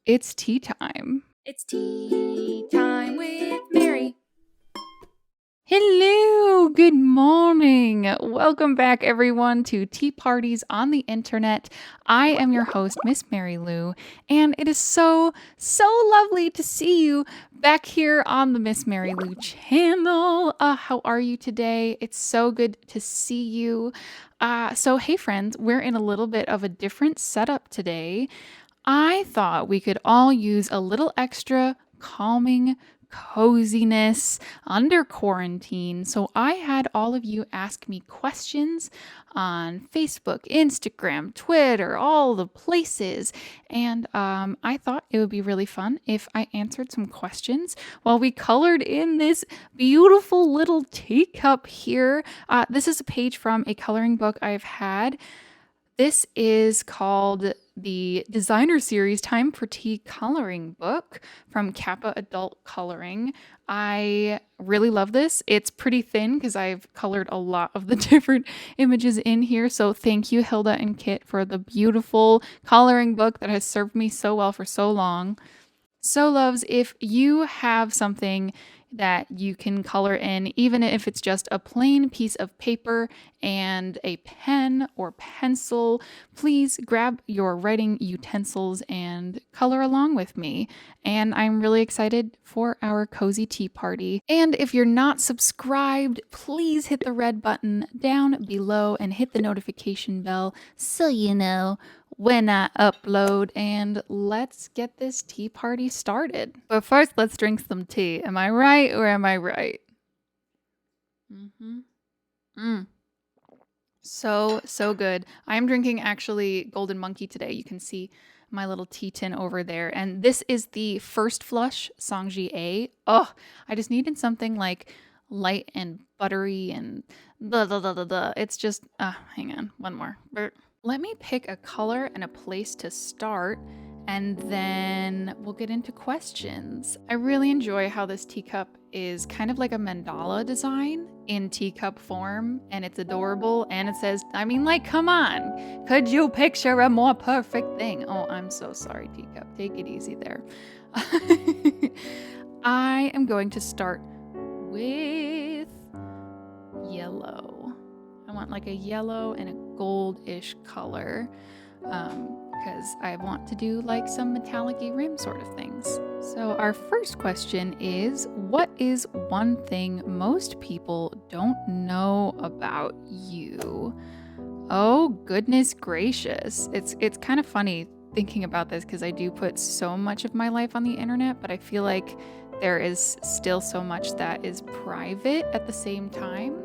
It's tea time. It's tea time with Mary. Hello, good morning. Welcome back, everyone, to Tea Parties on the Internet. I am your host, Miss Mary Lou, and it is so lovely to see you back here on the Miss Mary Lou channel. How are you today? It's so good to see you. Hey, friends, we're in a little bit of a different setup today. I thought we could all use a little extra calming coziness under quarantine. So I had all of you ask me questions on Facebook, Instagram, Twitter, all the places. And I thought it would be really fun if I answered some questions while we colored in this beautiful little teacup here. This is a page from a coloring book I've had. This is called the Designer Series Time for Tea Coloring Book from Kappa Adult Coloring. I really love this. It's pretty thin because I've colored a lot of the different images in here. So thank you, Hilda and Kit, for the beautiful coloring book that has served me so well for so long. So, loves, if you have something that you can color in, even if it's just a plain piece of paper and a pen or pencil, please grab your writing utensils and color along with me. And I'm really excited for our cozy tea party. And if you're not subscribed, please hit the red button down below and hit the notification bell so you know when I upload, and let's get this tea party started. But first, let's drink some tea. Am I right or am I right? So good. I'm drinking actually Golden Monkey today. You can see my little tea tin over there. And this is the First Flush Songji A. Oh, I just needed something like light and buttery and It's just, hang on, one more. Let me pick a color and a place to start, and then we'll get into questions. I really enjoy how this teacup is kind of like a mandala design in teacup form, and it's adorable, and it says, come on, could you picture a more perfect thing? Oh, I'm so sorry, teacup. Take it easy there. I am going to start with yellow. I want like a yellow and a goldish color because I want to do like some metallic-y rim sort of things. So our first question is, what is one thing most people don't know about you? Oh, goodness gracious. It's kind of funny thinking about this because I do put so much of my life on the internet, but I feel like there is still so much that is private at the same time.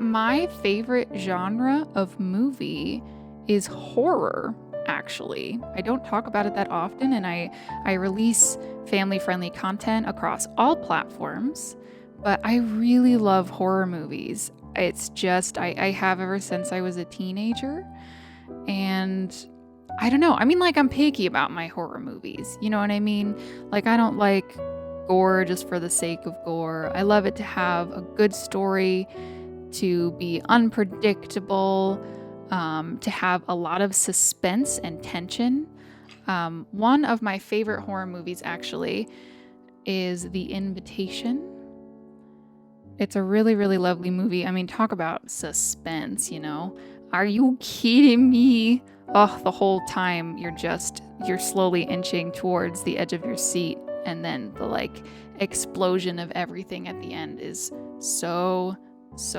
My favorite genre of movie is horror, actually. I don't talk about it that often, and I release family-friendly content across all platforms, but I really love horror movies. It's just, I have ever since I was a teenager, and I don't know. I'm picky about my horror movies. You know what I mean? Like, I don't like gore just for the sake of gore. I love it to have a good story, to be unpredictable, to have a lot of suspense and tension. One of my favorite horror movies actually is The Invitation. It's a really lovely movie. Talk about suspense, you know? Are you kidding me? Oh, the whole time you're slowly inching towards the edge of your seat, and then the explosion of everything at the end is so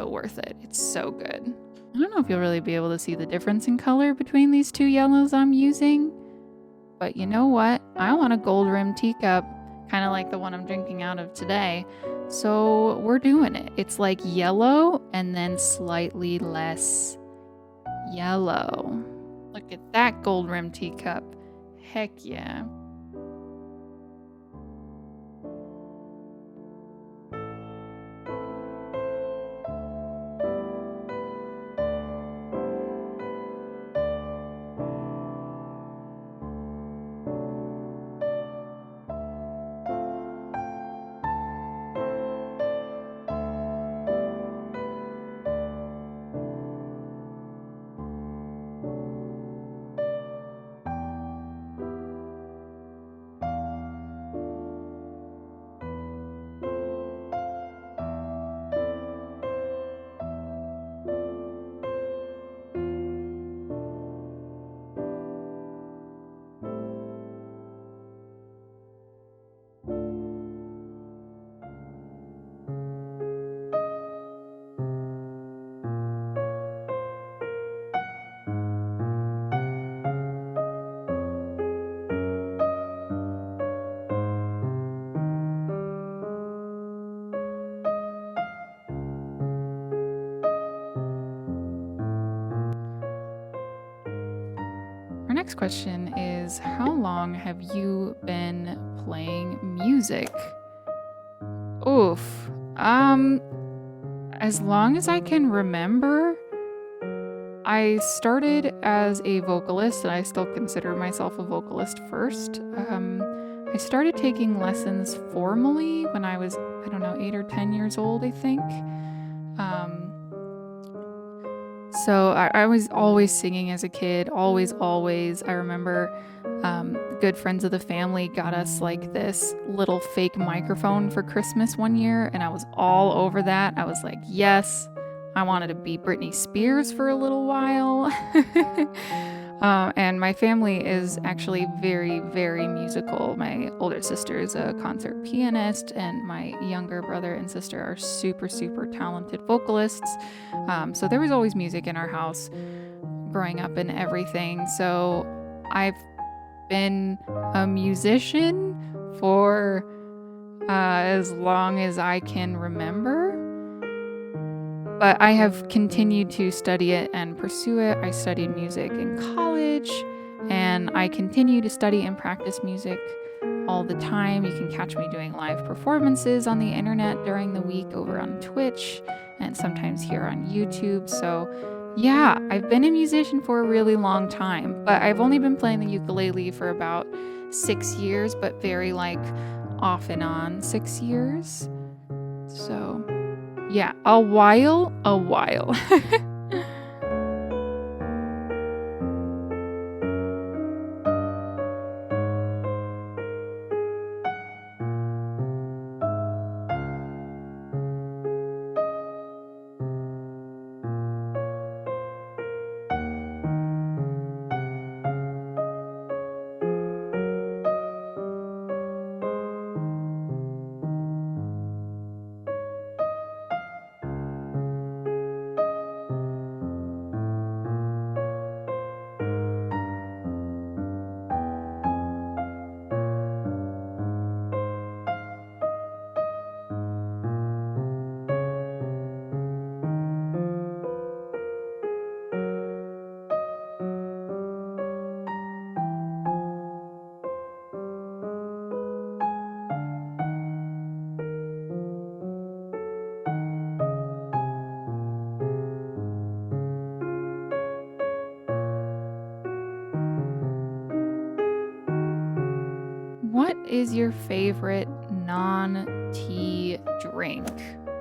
worth it. It's so good. I don't know if you'll really be able to see the difference in color between these two yellows I'm using, but you know what? I want a gold rimmed teacup, kind of like the one I'm drinking out of today. So we're doing it. It's like yellow and then slightly less yellow. Look at that gold rimmed teacup. Heck yeah. next question is, how long have you been playing music? Oof. As long as I can remember, I started as a vocalist, and I still consider myself a vocalist first. I started taking lessons formally when I was, I don't know, 8 or 10 years old, I think. Um, so I was always singing as a kid, always, always. I remember good friends of the family got us like this little fake microphone for Christmas one year, and I was all over that. I was like, yes, I wanted to be Britney Spears for a little while. And my family is actually very, very musical. My older sister is a concert pianist, and my younger brother and sister are super, super talented vocalists. So there was always music in our house growing up and everything. So I've been a musician for as long as I can remember. But I have continued to study it and pursue it. I studied music in college, and I continue to study and practice music all the time. You can catch me doing live performances on the internet during the week over on Twitch and sometimes here on YouTube. So, yeah, I've been a musician for a really long time, but I've only been playing the ukulele for about 6 years, but very like off and on 6 years. So, yeah, a while. What is your favorite non-tea drink?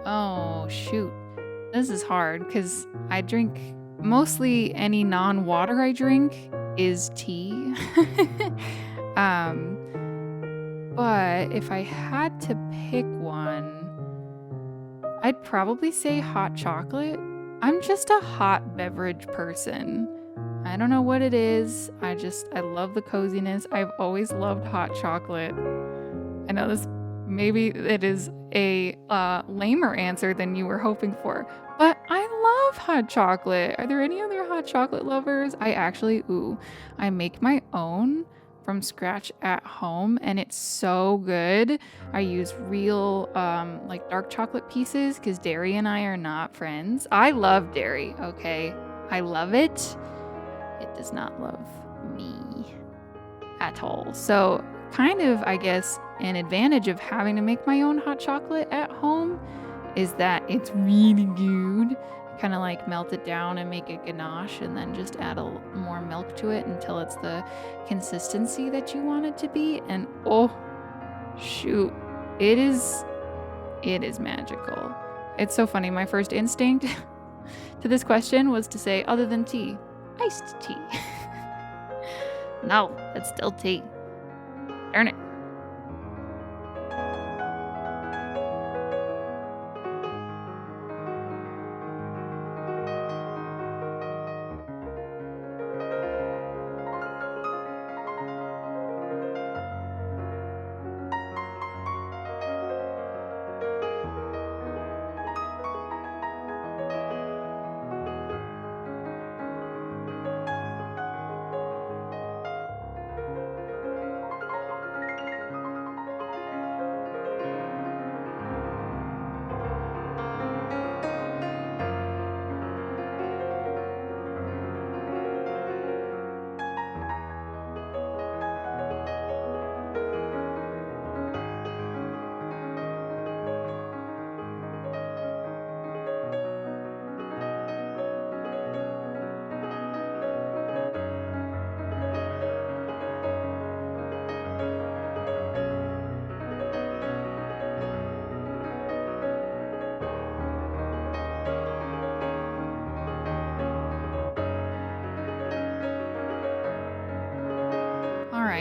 Oh, shoot. This is hard because I drink mostly any non-water I drink is tea. um, but if I had to pick one, I'd probably say hot chocolate. I'm just a hot beverage person. I don't know what it is. I love the coziness. I've always loved hot chocolate. I know this, maybe it is a lamer answer than you were hoping for, but I love hot chocolate. Are there any other hot chocolate lovers? I make my own from scratch at home, and it's so good. I use real like dark chocolate pieces because dairy and I are not friends. I love dairy, okay? I love it. It does not love me at all. So, kind of, I guess, an advantage of having to make my own hot chocolate at home is that it's really good. Kind of like melt it down and make a ganache and then just add more milk to it until it's the consistency that you want it to be. And oh, shoot, it is magical. It's so funny. My first instinct to this question was to say, other than tea, iced tea. No, it's still tea. Darn it.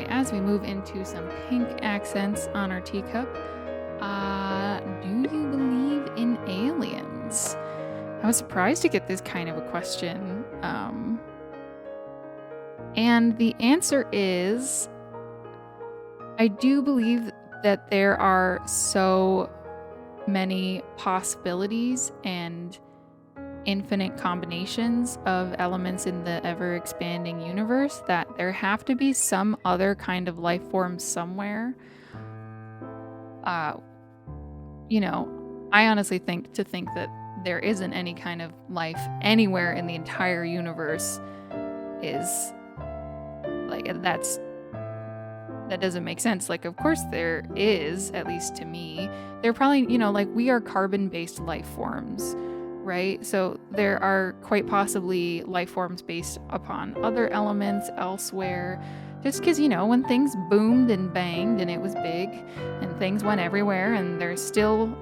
right, as we move into some pink accents on our teacup, do you believe in aliens? I was surprised to get this kind of a question. And the answer is I do believe that there are so many possibilities and infinite combinations of elements in the ever-expanding universe that there have to be some other kind of life form somewhere. I honestly think that there isn't any kind of life anywhere in the entire universe is like that doesn't make sense. Like, of course there is, at least to me. They're probably, like we are carbon-based life forms, right? So there are quite possibly life forms based upon other elements elsewhere. Just because, when things boomed and banged and it was big and things went everywhere and they're still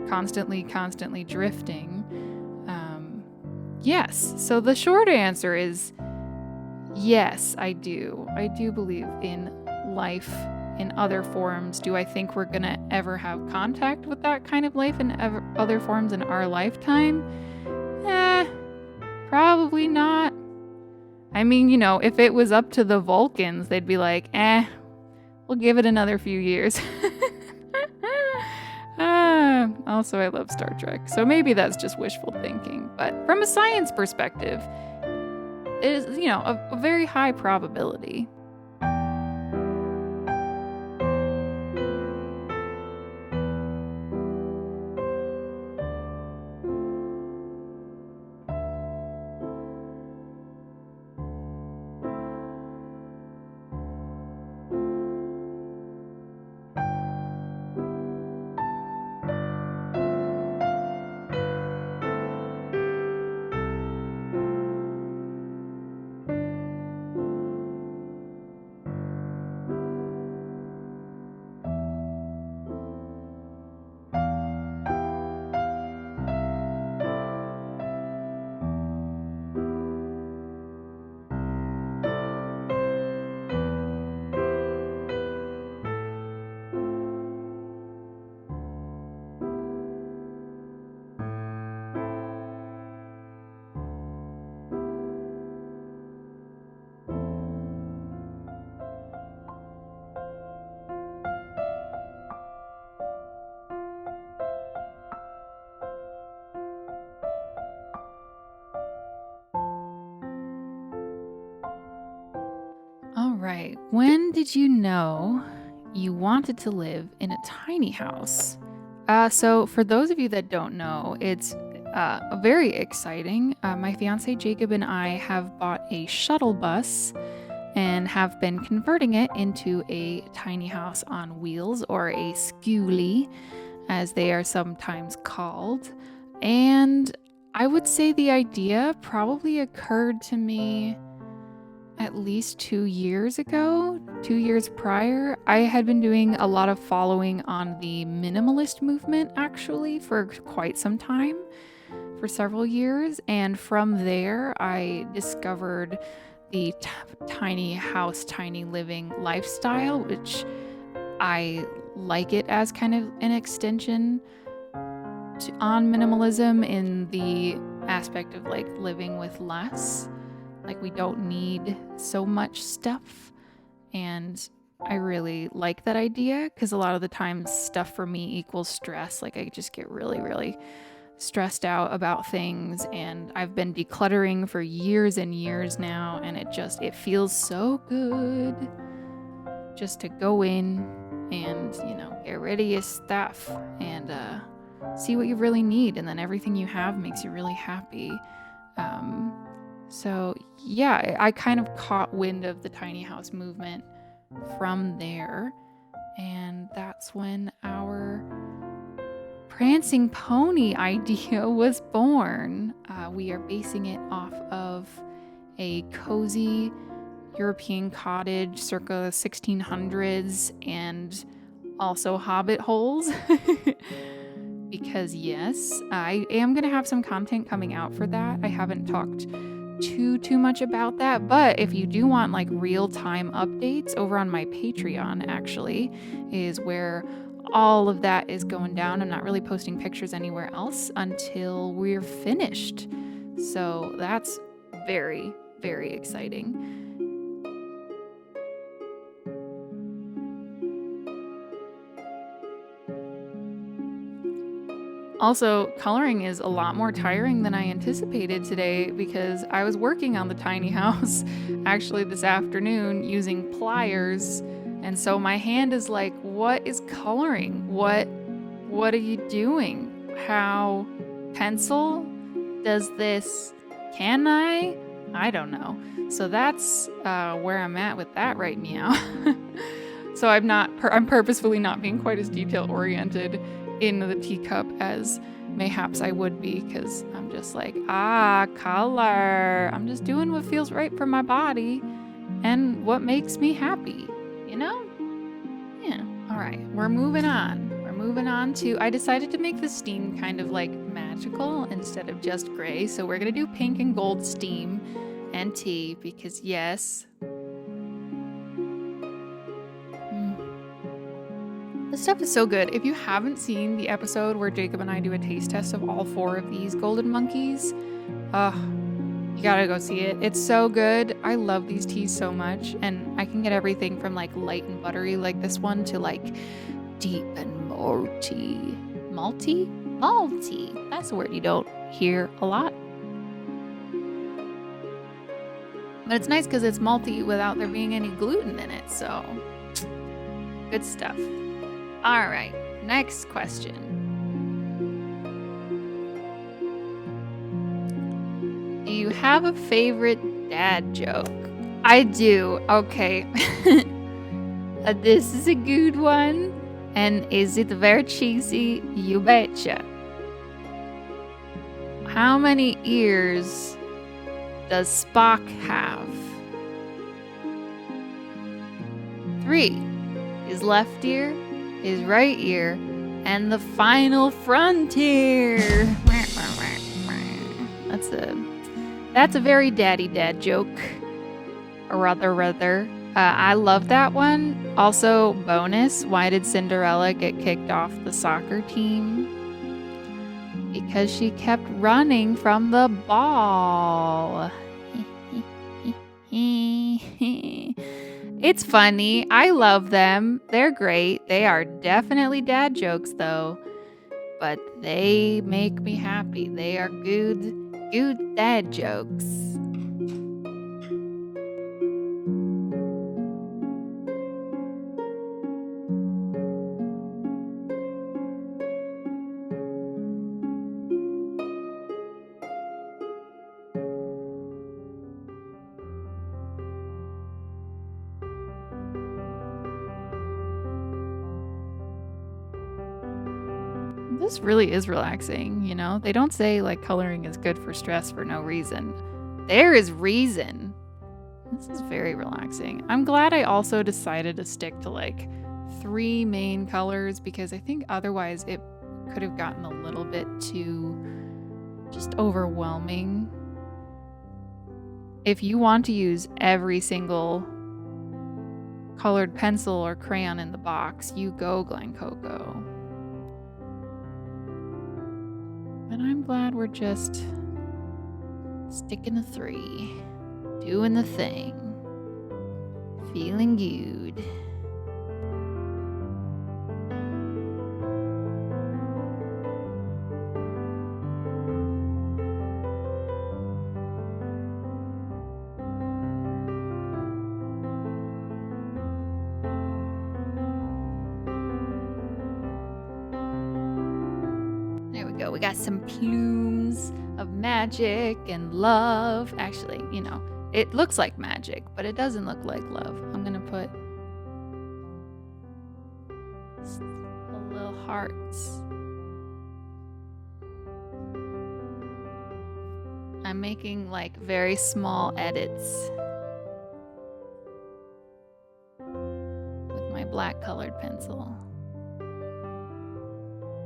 constantly drifting. Yes. So the short answer is yes, I do. I do believe in life in other forms. Do I think we're going to ever have contact with that kind of life in other forms in our lifetime? Probably not. I mean, if it was up to the Vulcans, they'd be like, we'll give it another few years. Also, I love Star Trek, so maybe that's just wishful thinking. But from a science perspective, it is, a very high probability. All right. When did you know you wanted to live in a tiny house? So for those of you that don't know, it's very exciting. My fiance Jacob and I have bought a shuttle bus and have been converting it into a tiny house on wheels, or a skoolie, as they are sometimes called. And I would say the idea probably occurred to me at least 2 years ago, 2 years prior. I had been doing a lot of following on the minimalist movement actually for quite some time, for several years. And from there, I discovered the tiny house, tiny living lifestyle, which I like it as kind of an extension on minimalism, in the aspect of like living with less. Like, we don't need so much stuff. And I really like that idea, because a lot of the times stuff for me equals stress. Like, I just get really, really stressed out about things. And I've been decluttering for years and years now. And it feels so good just to go in and, get rid of your stuff and see what you really need. And then everything you have makes you really happy. So yeah, I kind of caught wind of the tiny house movement from there, and that's when our prancing pony idea was born. We are basing it off of a cozy European cottage circa 1600s, and also hobbit holes. Because yes, I am going to have some content coming out for that. I haven't talked too much about that. But if you do want like real-time updates, over on my Patreon actually is where all of that is going down. I'm not really posting pictures anywhere else until we're finished. So that's very, very exciting. Also, coloring is a lot more tiring than I anticipated today because I was working on the tiny house actually this afternoon using pliers. And so my hand is like, what is coloring? What are you doing? How pencil? Does this, can I? I don't know. So that's where I'm at with that right meow. So I'm purposefully not being quite as detail oriented in the teacup as mayhaps I would be, because I'm just like, color. I'm just doing what feels right for my body and what makes me happy, you know? Yeah. All right, we're moving on. I decided to make the steam kind of like magical instead of just gray. So we're going to do pink and gold steam and tea because yes. This stuff is so good. If you haven't seen the episode where Jacob and I do a taste test of all 4 of these golden monkeys, you gotta go see it. It's so good. I love these teas so much, and I can get everything from like light and buttery like this one to like deep and malty. Malty? Malty. That's a word you don't hear a lot. But it's nice because it's malty without there being any gluten in it, so good stuff. All right, next question. Do you have a favorite dad joke? I do. Okay. This is a good one. And is it very cheesy? You betcha. How many ears does Spock have? 3. His left ear, his right ear, and the final frontier. That's a very daddy dad joke. Or rather. I love that one. Also, bonus, why did Cinderella get kicked off the soccer team? Because she kept running from the ball. It's funny. I love them. They're great. They are definitely dad jokes, though. But they make me happy. They are good dad jokes. This really is relaxing, you know? They don't say like coloring is good for stress for no reason. There is reason. This is very relaxing. I'm glad I also decided to stick to like 3 main colors because I think otherwise it could have gotten a little bit too just overwhelming. If you want to use every single colored pencil or crayon in the box, you go Glen Coco. But I'm glad we're just sticking to 3, doing the thing, feeling good. We got some plumes of magic and love. Actually, you know, it looks like magic, but it doesn't look like love. I'm gonna put little hearts. I'm making like very small edits with my black colored pencil.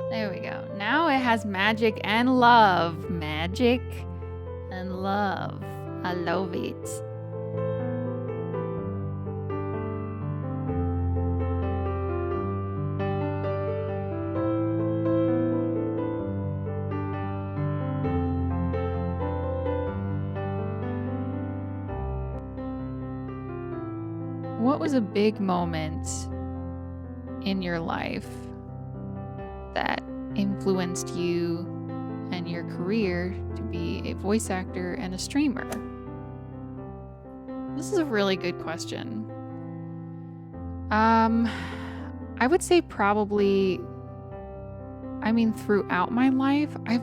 There we go. Now it has magic and love. Magic and love. I love it. What was a big moment in your life that influenced you and your career to be a voice actor and a streamer? This is a really good question. I would say probably, throughout my life, I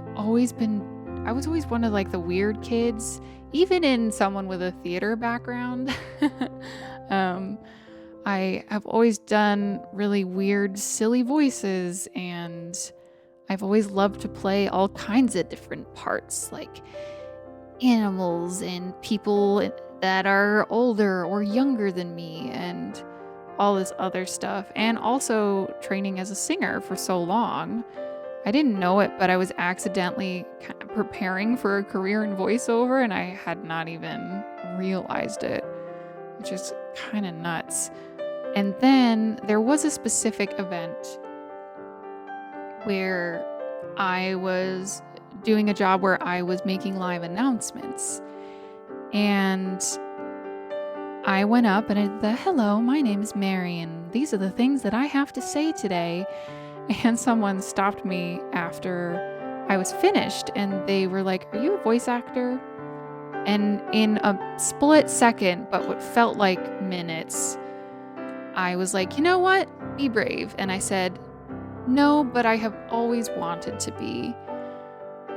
was always one of like the weird kids, even in someone with a theater background. um, I have always done really weird, silly voices, and I've always loved to play all kinds of different parts, like animals and people that are older or younger than me, and all this other stuff. And also training as a singer for so long. I didn't know it, but I was accidentally kind of preparing for a career in voiceover, and I had not even realized it, which is kind of nuts. And then there was a specific event where I was doing a job where I was making live announcements. And I went up and I did the, "Hello, my name is Mary, and these are the things that I have to say today." And someone stopped me after I was finished, and they were like, "Are you a voice actor?" And in a split second, but what felt like minutes, I was like, "You know what? Be brave." And I said, "No, but I have always wanted to be."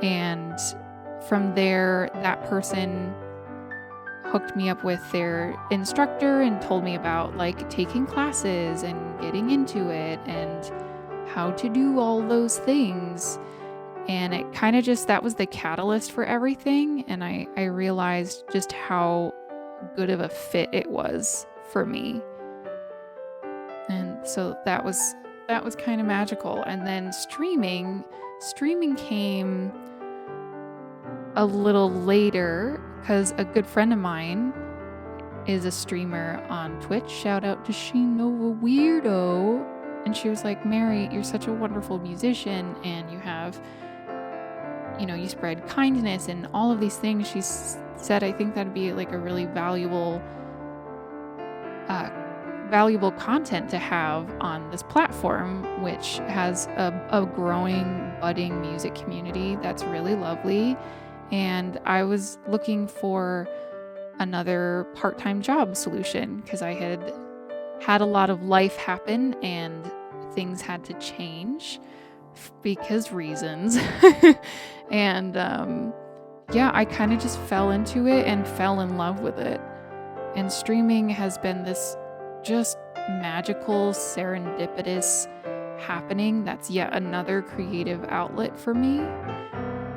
And from there, that person hooked me up with their instructor and told me about like taking classes and getting into it and how to do all those things. And it kind of just, that was the catalyst for everything. And I realized just how good of a fit it was for me. And so that was kind of magical. And then streaming came a little later because a good friend of mine is a streamer on Twitch. Shout out to Shinova Weirdo. And she was like, "Mary, you're such a wonderful musician, and you have, you spread kindness and all of these things." She said, "I think that'd be like a really valuable content to have on this platform, which has a growing, budding music community that's really lovely." And I was looking for another part-time job solution because I had a lot of life happen and things had to change because reasons. And I kind of just fell into it and fell in love with it. And streaming has been this just magical, serendipitous happening that's yet another creative outlet for me.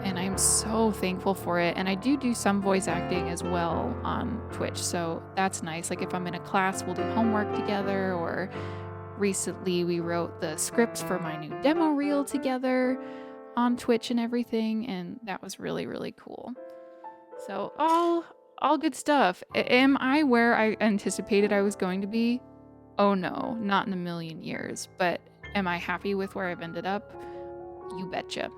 And I'm so thankful for it. And I do some voice acting as well on Twitch, so that's nice. Like if I'm in a class, we'll do homework together, or recently we wrote the scripts for my new demo reel together on Twitch and everything, and that was really, really cool. So all good stuff. Am I where I anticipated I was going to be? Oh no, not in a million years. But am I happy with where I've ended up? You betcha.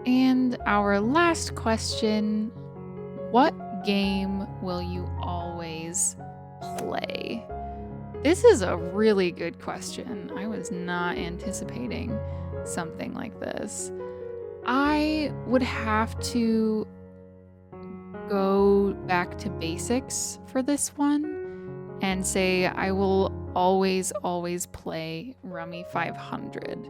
And our last question, what game will you always play? This is a really good question. I was not anticipating something like this. I would have to go back to basics for this one and say I will always play Rummy 500.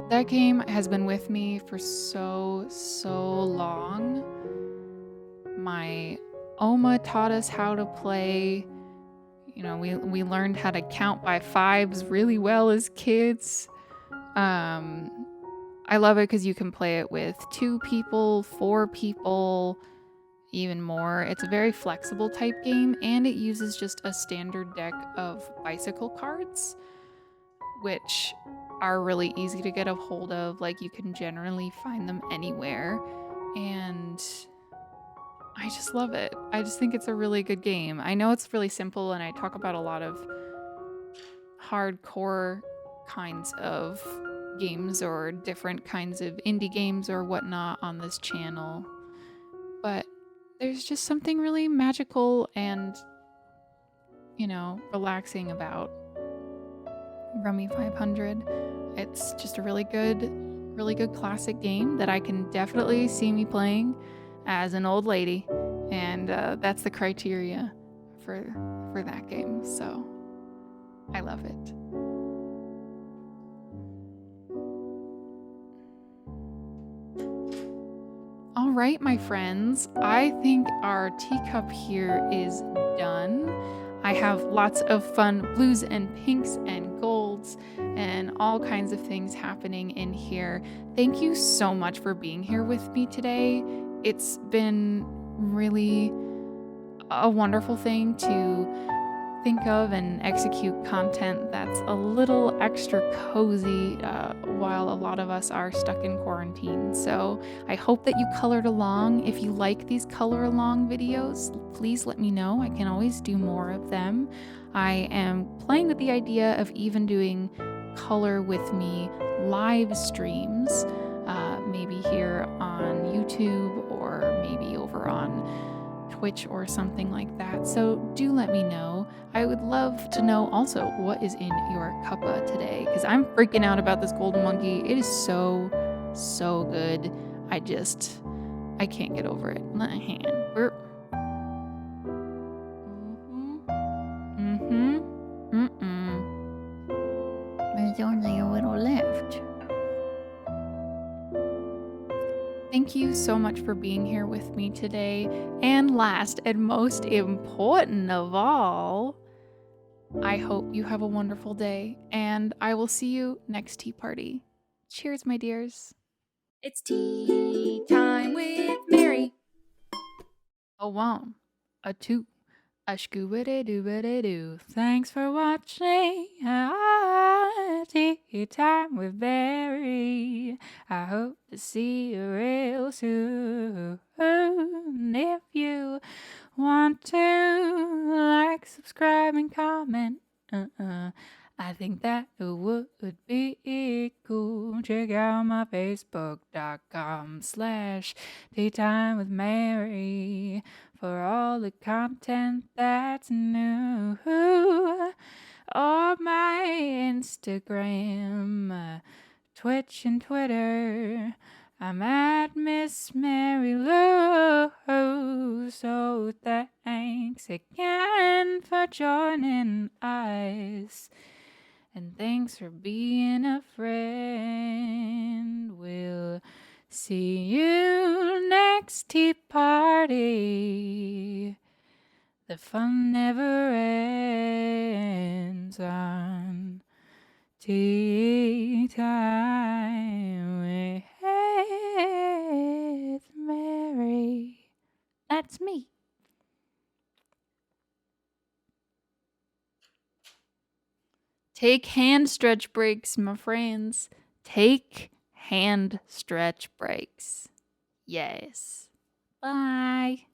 That game has been with me for so long. My Oma taught us how to play. You know, we learned how to count by fives really well as kids. I love it because you can play it with 2 people, 4 people, even more. It's a very flexible type game, and it uses just a standard deck of bicycle cards, which are really easy to get a hold of. Like, you can generally find them anywhere, and I just love it. I just think it's a really good game. I know it's really simple, and I talk about a lot of hardcore kinds of games or different kinds of indie games or whatnot on this channel, but there's just something really magical and, you know, relaxing about Rummy 500. It's just a really good classic game that I can definitely see me playing as an old lady, and that's the criteria for that game. So I love it. All right, my friends, I think our teacup here is done. I have lots of fun blues and pinks and golds and all kinds of things happening in here. Thank you so much for being here with me today. It's been really a wonderful thing to think of and execute content that's a little extra cozy while a lot of us are stuck in quarantine. So I hope that you colored along. If you like these color along videos, please let me know. I can always do more of them. I am playing with the idea of even doing color with me live streams, maybe here on YouTube or maybe over on Twitch or something like that. So do let me know. I would love to know also what is in your cuppa today, because I'm freaking out about this golden monkey. It is so good. I can't get over it. Let me hand. There's only a little left. Thank you so much for being here with me today. And last and most important of all, I hope you have a wonderful day, and I will see you next tea party. Cheers, my dears. It's tea time with Mary. A one, a two, a skoo-a-doo-a-doo. Thanks for watching Tea Time with Mary. I hope to see you real soon. If you want to like, subscribe, and comment, I think that would be cool. Check out my facebook.com/teatimewithmary for all the content that's new. Or my Instagram, Twitch, and Twitter. I'm at Miss Mary Lou. So thanks again for joining us. And thanks for being a friend. We'll see you next tea party. The fun never ends on Tea Time with Mary. That's me. Take hand stretch breaks, my friends. Take hand stretch breaks. Yes. Bye.